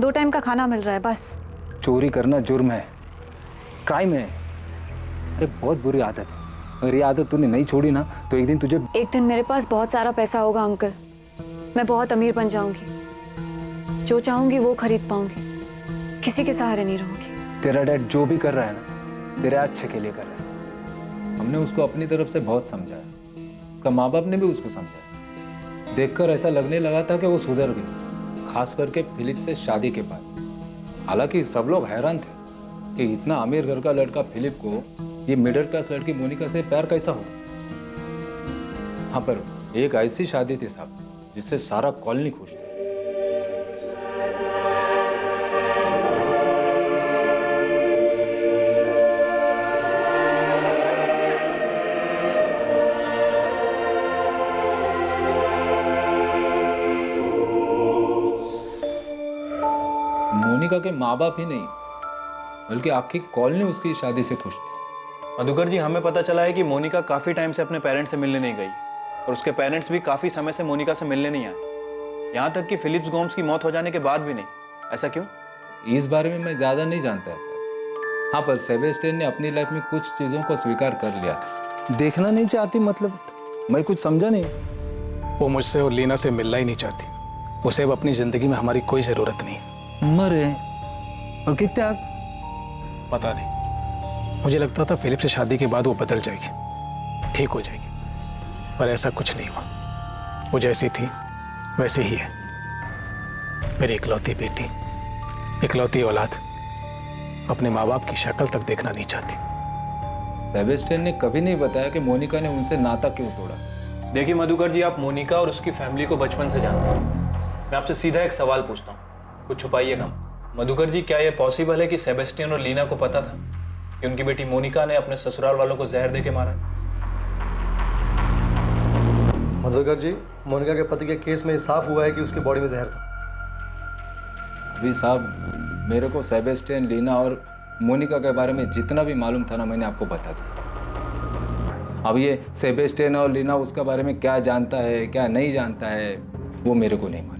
Speaker 12: 2 टाइम का खाना मिल रहा है बस।
Speaker 18: चोरी करना जुर्म है, क्राइम है। अरे बहुत बुरी आदत है, अगर ये आदत तूने नहीं छोड़ी ना तो एक दिन तुझे।
Speaker 12: एक दिन मेरे पास बहुत सारा पैसा होगा अंकल, मैं बहुत अमीर बन जाऊंगी, जो चाहूंगी वो खरीद पाऊंगी, किसी के सहारे नहीं रहूंगी।
Speaker 18: तेरा डैड जो भी कर रहा है ना तेरे अच्छे के लिए कर रहा है। हमने उसको अपनी तरफ से बहुत समझाया, उसका माँ बाप ने भी उसको समझाया। देखकर ऐसा लगने लगा था कि वो सुधर गई, खास करके फिलिप से शादी के बाद। हालांकि सब लोग हैरान थे कि इतना अमीर घर का लड़का फिलिप को ये मिडिल क्लास लड़की मोनिका से प्यार कैसा हो। हाँ, पर एक ऐसी शादी थी साहब जिससे सारा कॉलोनी खुश था। मोनिका के माँ बाप ही नहीं बल्कि आपकी कॉलोनी उसकी शादी से खुश थी।
Speaker 5: मधुकर जी, हमें पता चला है कि मोनिका काफ़ी टाइम से अपने पेरेंट्स से मिलने नहीं गई और उसके पेरेंट्स भी काफ़ी समय से मोनिका से मिलने नहीं आए, यहाँ तक कि फिलिप्स गोम्स की मौत हो जाने के बाद भी नहीं। ऐसा क्यों?
Speaker 18: इस बारे में मैं ज़्यादा नहीं जानता है सर। हाँ, पर सेबेस्टियन ने अपनी लाइफ में कुछ चीज़ों को स्वीकार कर लिया था। देखना नहीं चाहती मतलब? मैं कुछ समझा नहीं।
Speaker 19: वो मुझसे और लीना से मिलना ही नहीं चाहती, उसे अब अपनी ज़िंदगी में हमारी कोई ज़रूरत नहीं।
Speaker 18: मरे और कितना?
Speaker 19: पता नहीं, मुझे लगता था फिलिप से शादी के बाद वो बदल जाएगी, ठीक हो जाएगी, पर ऐसा कुछ नहीं हुआ। वो जैसी थी वैसे ही है। मेरी इकलौती बेटी, इकलौती औलाद अपने माँ बाप की शक्ल तक देखना नहीं चाहती।
Speaker 18: सेबेस्टियन ने कभी नहीं बताया कि मोनिका ने उनसे नाता क्यों तोड़ा।
Speaker 5: देखिए मधुकर जी, आप मोनिका और उसकी फैमिली को बचपन से जानते हैं। मैं आपसे सीधा एक सवाल पूछता हूँ, कुछ छुपाइएगा। मधुकर जी, क्या यह पॉसिबल है कि सेबेस्टियन और लीना को पता था कि उनकी बेटी मोनिका ने अपने ससुराल वालों को जहर देके मारा?
Speaker 14: मधुकर जी, मोनिका के पति के केस में साफ हुआ है कि उसकी बॉडी में जहर था।
Speaker 18: अभी साहब, मेरे को सेबेस्टियन, लीना और मोनिका के बारे में जितना भी मालूम था ना मैंने आपको बता दिया। अब ये सेबेस्टियन और लीना उसके बारे में क्या जानता है क्या नहीं जानता है वो मेरे को नहीं मालूम।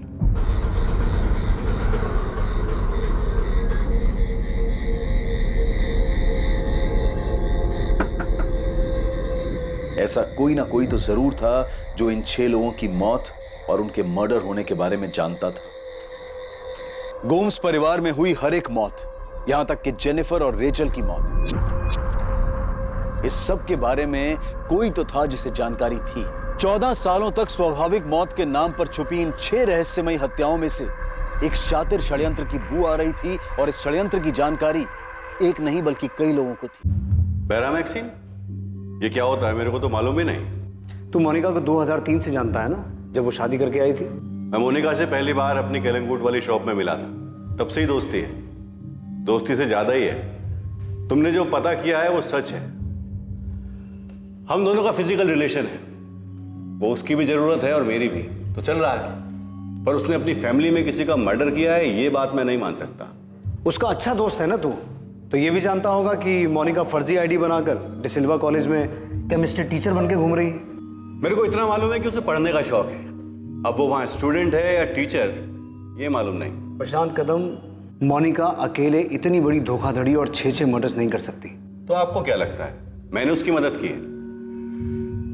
Speaker 13: ऐसा कोई ना कोई तो जरूर था जो इन 6 लोगों की मौत और उनके मर्डर होने के बारे में जानता था। गोम्स परिवार में हुई हर एक मौत, यहां तक कि जेनिफर और रेचल की मौत, इस सब के बारे में कोई तो था जिसे जानकारी थी। 14 सालों तक स्वाभाविक मौत के नाम पर छुपी इन 6 रहस्यमयी हत्याओं में से एक शातिर षड्यंत्र की बू आ रही थी और इस षड्यंत्र की जानकारी एक नहीं बल्कि कई लोगों को थी।
Speaker 17: बेरामैक्सिन, ये क्या होता है? मेरे को तो मालूम ही नहीं।
Speaker 2: तू मोनिका को 2003 से जानता है ना, जब वो शादी करके आई थी?
Speaker 17: मैं मोनिका से पहली बार अपनी केलंगूट वाली शॉप में मिला था, तब से ही दोस्ती है। दोस्ती से ज्यादा ही है। तुमने जो पता किया है वो सच है। हम दोनों का फिजिकल रिलेशन है, वो उसकी भी जरूरत है और मेरी भी, तो चल रहा है। पर उसने अपनी फैमिली में किसी का मर्डर किया है, ये बात मैं नहीं मान सकता।
Speaker 2: उसका अच्छा दोस्त है ना तू, तो ये भी जानता होगा कि मोनिका फर्जी आईडी बनाकर डिसिल्वा कॉलेज में केमिस्ट्री टीचर बनके घूम रही है।
Speaker 17: मेरे को इतना मालूम है कि उसे पढ़ने का शौक है। अब वो वहां स्टूडेंट है या टीचर, ये मालूम नहीं।
Speaker 2: प्रशांत कदम, मोनिका अकेले इतनी बड़ी धोखाधड़ी और 6 मर्डर्स नहीं कर सकती।
Speaker 17: तो आपको क्या लगता है मैंने उसकी मदद की है?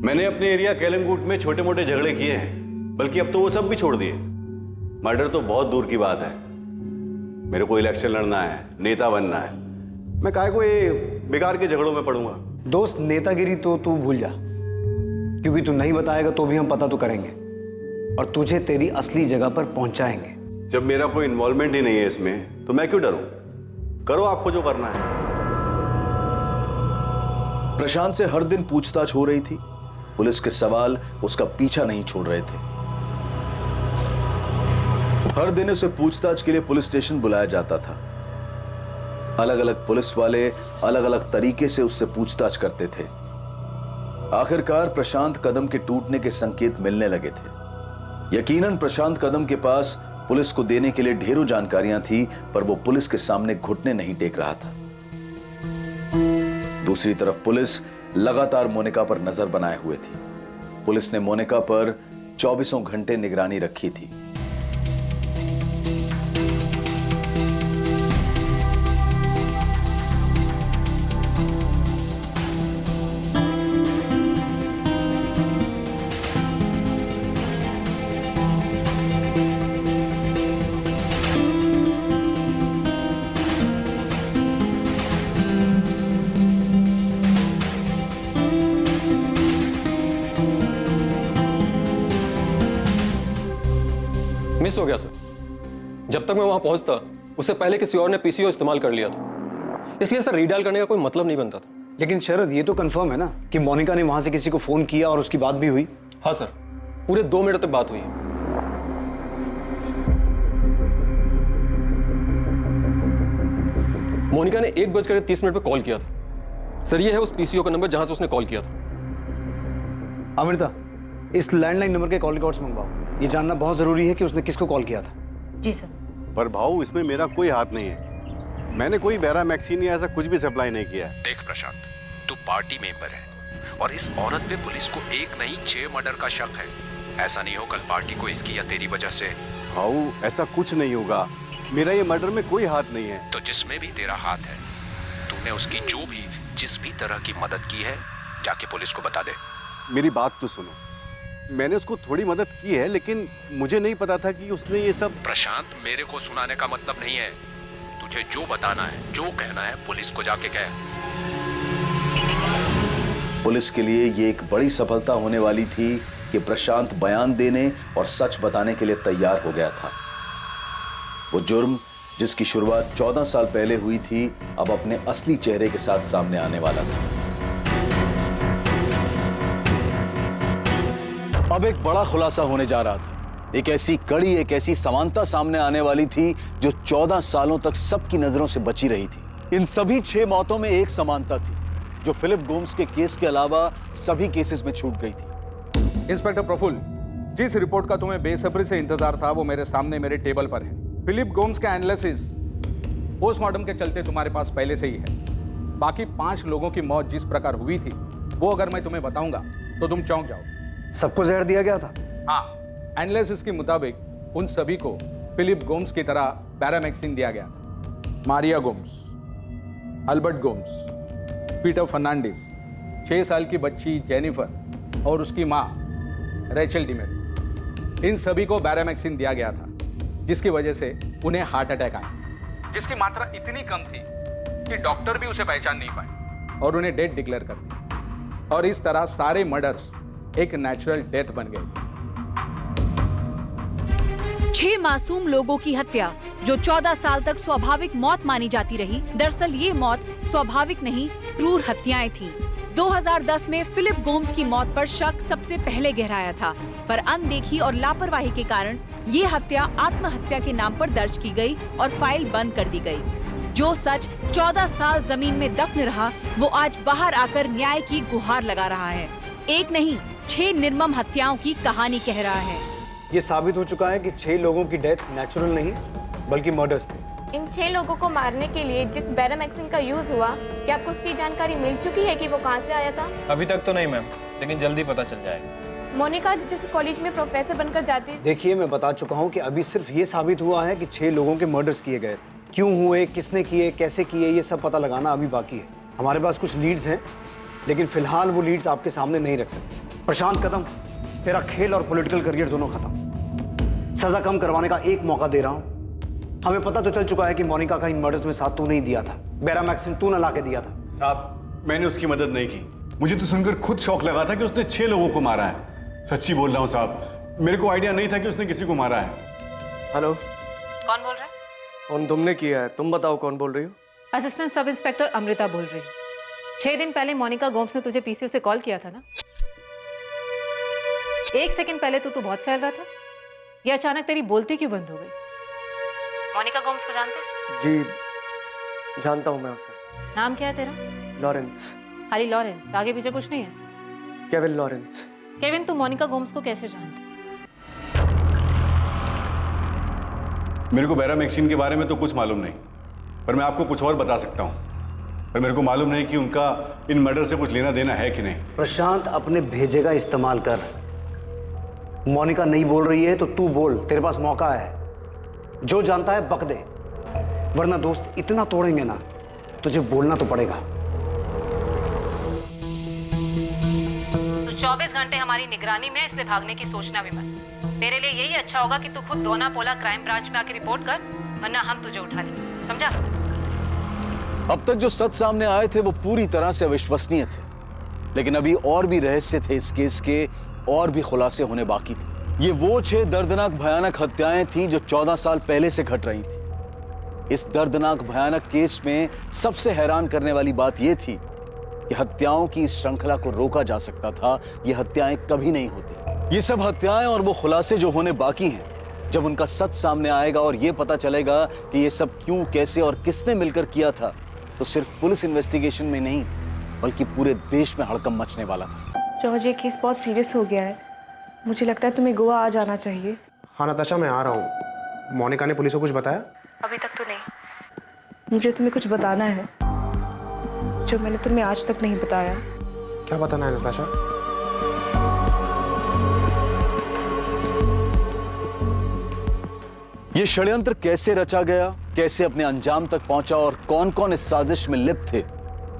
Speaker 17: मैंने अपने एरिया केलंगूट में छोटे मोटे झगड़े किए हैं, बल्कि अब तो वो सब भी छोड़ दिए। मर्डर तो बहुत दूर की बात है। मेरे को इलेक्शन लड़ना है, नेता बनना है, मैं काहे को ये बेकार के झगड़ों में पड़ूंगा।
Speaker 2: दोस्त, नेतागिरी तो तू भूल जा, क्योंकि तू नहीं बताएगा तो भी हम पता तो करेंगे और तुझे तेरी असली जगह पर पहुंचाएंगे।
Speaker 17: जब मेरा कोई इन्वॉल्वमेंट ही नहीं है इसमें, तो मैं क्यों डरूं? करो आपको जो करना है।
Speaker 13: प्रशांत से हर दिन पूछताछ हो रही थी। पुलिस के सवाल उसका पीछा नहीं छोड़ रहे थे। हर दिन उसे पूछताछ के लिए पुलिस स्टेशन बुलाया जाता था। अलग अलग पुलिस वाले अलग अलग तरीके से उससे पूछताछ करते थे। आखिरकार प्रशांत कदम के टूटने के संकेत मिलने लगे थे। यकीनन प्रशांत कदम के पास पुलिस को देने के लिए ढेरों जानकारियां थी, पर वो पुलिस के सामने घुटने नहीं टेक रहा था। दूसरी तरफ पुलिस लगातार मोनिका पर नजर बनाए हुए थी। पुलिस ने मोनिका पर 24 घंटे निगरानी रखी थी।
Speaker 15: मिस हो गया सर। जब तक मैं वहां पहुंचता उससे पहले किसी और ने पीसीओ इस्तेमाल कर लिया था, इसलिए सर रीडायल करने का कोई मतलब नहीं बनता था।
Speaker 2: लेकिन शरद, ये तो कंफर्म है ना कि मोनिका ने वहां से किसी को फोन किया और उसकी बात भी हुई?
Speaker 15: हाँ सर, पूरे 2 मिनट तक बात हुई। मोनिका ने 1:30 पे कॉल किया था। सर ये है उस पीसीओ का नंबर जहां से उसने कॉल किया था।
Speaker 2: अमृता, इस लैंडलाइन नंबर के कॉल रिकॉर्ड्स मंगवाओ। ये जानना बहुत जरूरी है कि उसने किसको कॉल किया था।
Speaker 6: जी सर।
Speaker 17: पर भाऊ, इसमें मेरा कोई हाथ नहीं है। मैंने कोई बैरामैक्सिन या ऐसा कुछ भी सप्लाई नहीं किया है।
Speaker 21: देख प्रशांत, तू पार्टी मेंबर है और इस औरत पे पुलिस को 1 नहीं 6 मर्डर का शक है। ऐसा नहीं हो कल पार्टी को इसकी या तेरी वजह से।
Speaker 17: भाऊ, ऐसा कुछ नहीं होगा। मेरा ये मर्डर में कोई हाथ नहीं है।
Speaker 21: तो जिसमें भी तेरा हाथ है, तूने उसकी जिस भी तरह की मदद की है, जाके पुलिस को बता दे।
Speaker 17: मेरी बात तो सुनो। मैंने उसको थोड़ी मदद की है, लेकिन मुझे नहीं पता था कि उसने ये सब।
Speaker 21: प्रशांत, मेरे को सुनाने का मतलब नहीं है। तुझे जो बताना है, जो कहना है, पुलिस को जाके कह।
Speaker 13: पुलिस के लिए ये एक बड़ी सफलता होने वाली थी कि प्रशांत बयान देने और सच बताने के लिए तैयार हो गया था। वो जुर्म जिसकी शुरुआत 14 साल पहले हुई थी, अब अपने असली चेहरे के साथ सामने आने वाला था। अब एक बड़ा खुलासा होने जा रहा था। एक ऐसी कड़ी, एक ऐसी समानता सामने आने वाली थी जो 14 सालों तक सबकी नजरों से बची रही थी। इन सभी 6 मौतों में एक समानता थी जो फिलिप गोम्स के केस के अलावा सभी केसेस में छूट गई थी।
Speaker 8: इंस्पेक्टर प्रफुल्ल, जिस रिपोर्ट का तुम्हें बेसब्री से इंतजार था वो मेरे सामने मेरे टेबल पर है। फिलिप गोम्स का एनालिसिस पोस्टमार्टम के चलते तुम्हारे पास पहले से ही है। बाकी 5 लोगों की मौत जिस प्रकार हुई थी, वो अगर मैं तुम्हें बताऊंगा तो तुम चौंक जाओगे।
Speaker 2: सबको जहर दिया गया था?
Speaker 8: हाँ, एनालिसिस के मुताबिक उन सभी को फिलिप गोम्स की तरह बैरामैक्सिन दिया गया था। Maria Gomes, Albert Gomes, Peter Fernandes, 6 साल की बच्ची जेनिफर और उसकी माँ रेचल डिमेरो, इन सभी को बैरामैक्सिन दिया गया था, जिसकी वजह से उन्हें हार्ट अटैक आया, जिसकी मात्रा इतनी कम थी कि डॉक्टर भी उसे पहचान नहीं पाए और उन्हें डेड डिक्लेयर कर दिया। और इस तरह सारे मर्डर्स एक नेचुरल डेथ बन गए।
Speaker 22: 6 मासूम लोगों की हत्या जो 14 साल तक स्वाभाविक मौत मानी जाती रही, दरअसल ये मौत स्वाभाविक नहीं, क्रूर हत्याएं थीं। 2010 में फिलिप गोम्स की मौत पर शक सबसे पहले गहराया था, पर अनदेखी और लापरवाही के कारण ये हत्या आत्महत्या के नाम पर दर्ज की गई और फाइल बंद कर दी गई। जो सच 14 साल जमीन में दफन रहा, वो आज बाहर आकर न्याय की गुहार लगा रहा है। एक नहीं, 6 निर्मम हत्याओं की कहानी कह रहा है।
Speaker 2: ये साबित हो चुका है कि 6 लोगों की डेथ नेचुरल नहीं बल्कि मर्डर्स थे।
Speaker 23: इन 6 लोगों को मारने के लिए जिस बैरामैक्सिन का यूज हुआ, क्या आपको उसकी जानकारी मिल चुकी है कि वो कहां से आया था?
Speaker 5: अभी तक तो नहीं मैम, लेकिन जल्दी पता चल जाएगा।
Speaker 23: मोनिका जिस कॉलेज में प्रोफेसर बनकर जाती।
Speaker 2: देखिए, मैं बता चुका हूँ कि अभी सिर्फ ये साबित हुआ है कि 6 लोगों के मर्डर्स किए गए। क्यों हुए, किसने किए, कैसे किए, ये सब पता लगाना अभी बाकी है। हमारे पास कुछ लीड्स हैं, लेकिन फिलहाल वो लीड्स आपके सामने नहीं रख सकते। प्रशांत कदम, तेरा खेल और पॉलिटिकल करियर दोनों खत्म। सजा कम करवाने का एक मौका दे रहा हूं। हमें पता तो चल चुका है कि मोनिका का इन मर्डर्स में साथ तू नहीं दिया था, बैरामैक्सिन तू न ला के दिया था।
Speaker 17: साहब, मैंने उसकी मदद नहीं की। मुझे तो सुनकर खुद शौक लगा था कि उसने 6 लोगों को मारा है। सच्ची बोल रहा हूँ साहब, मेरे को आइडिया नहीं था कि उसने किसी को मारा है।
Speaker 15: हेलो,
Speaker 6: कौन बोल रहा है?
Speaker 15: फोन तुमने किया है, तुम बताओ कौन बोल रही हो?
Speaker 6: असिस्टेंट सब इंस्पेक्टर अमृता बोल रही हूँ। 6 दिन पहले मोनिका गोम्स ने तुझे पीसीओ से कॉल किया था ना? 1 सेकंड पहले तो तू बहुत फैल रहा था, ये अचानक तेरी बोलती क्यों बंद हो गई? मोनिका गोम्स को जानते हैं?
Speaker 15: जी जानता हूँ मैं उसे।
Speaker 6: नाम क्या है तेरा?
Speaker 15: लॉरेंस।
Speaker 6: खाली लॉरेंस, आगे पीछे कुछ नहीं है?
Speaker 15: Kevin Lawrence.
Speaker 6: केविन, तू मोनिका गोम्स को कैसे जानता?
Speaker 17: मेरे को बेरा मैक्सिन के बारे में तो कुछ मालूम नहीं, पर मैं आपको कुछ और बता सकता हूँ। पर मेरे को मालूम नहीं कि उनका इन मर्डर से कुछ लेना देना है कि नहीं।
Speaker 2: प्रशांत, अपने भेजे का इस्तेमाल कर। मोनिका नहीं बोल रही है तो तू बोल, तेरे पास मौका है। जो जानता है बक दे, वरना दोस्त इतना तोड़ेंगे ना, तुझे बोलना तो पड़ेगा।
Speaker 6: तो 24 घंटे हमारी निगरानी में, इसलिए भागने की सोचना भी मत। तेरे लिए यही अच्छा होगा कि तू खुद दोना पोला क्राइम ब्रांच में आके रिपोर्ट कर, वरना हम तुझे उठा लेंगे, समझा?
Speaker 13: अब तक जो सच सामने आए थे वो पूरी तरह से अविश्वसनीय थे, लेकिन अभी और भी रहस्य थे इस केस के, और भी खुलासे होने बाकी थे। ये वो 6 दर्दनाक भयानक हत्याएं थीं जो 14 साल पहले से घट रही थी। इस दर्दनाक भयानक केस में सबसे हैरान करने वाली बात यह थी कि हत्याओं की इस श्रृंखला को रोका जा सकता था। ये हत्याएं कभी नहीं होती। ये सब हत्याएं और वो खुलासे जो होने बाकी हैं, जब उनका सच सामने आएगा और ये पता चलेगा कि ये सब क्यों, कैसे और किसने मिलकर किया था, तो सिर्फ पुलिस इन्वेस्टिगेशन में नहीं बल्कि पूरे देश में हड़कंप मचने वाला था।
Speaker 11: जॉर्ज, ये केस बहुत सीरियस हो गया है। मुझे लगता है तुम्हें गोवा आ जाना चाहिए।
Speaker 7: हाँ नताशा, मैं आ रहा हूँ। मोनिका ने पुलिस को कुछ बताया?
Speaker 11: अभी तक तो नहीं। मुझे तुम्हें कुछ बताना है जो मैंने तुम्हें आज तक नहीं बताया।
Speaker 7: क्या बताना है नताशा?
Speaker 13: ये षड्यंत्र कैसे रचा गया, कैसे अपने अंजाम तक पहुंचा और कौन कौन इस साजिश में लिप्त थे,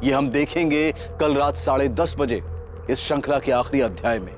Speaker 13: ये हम देखेंगे कल रात 10:30 बजे इस श्रृंखला के आखिरी अध्याय में।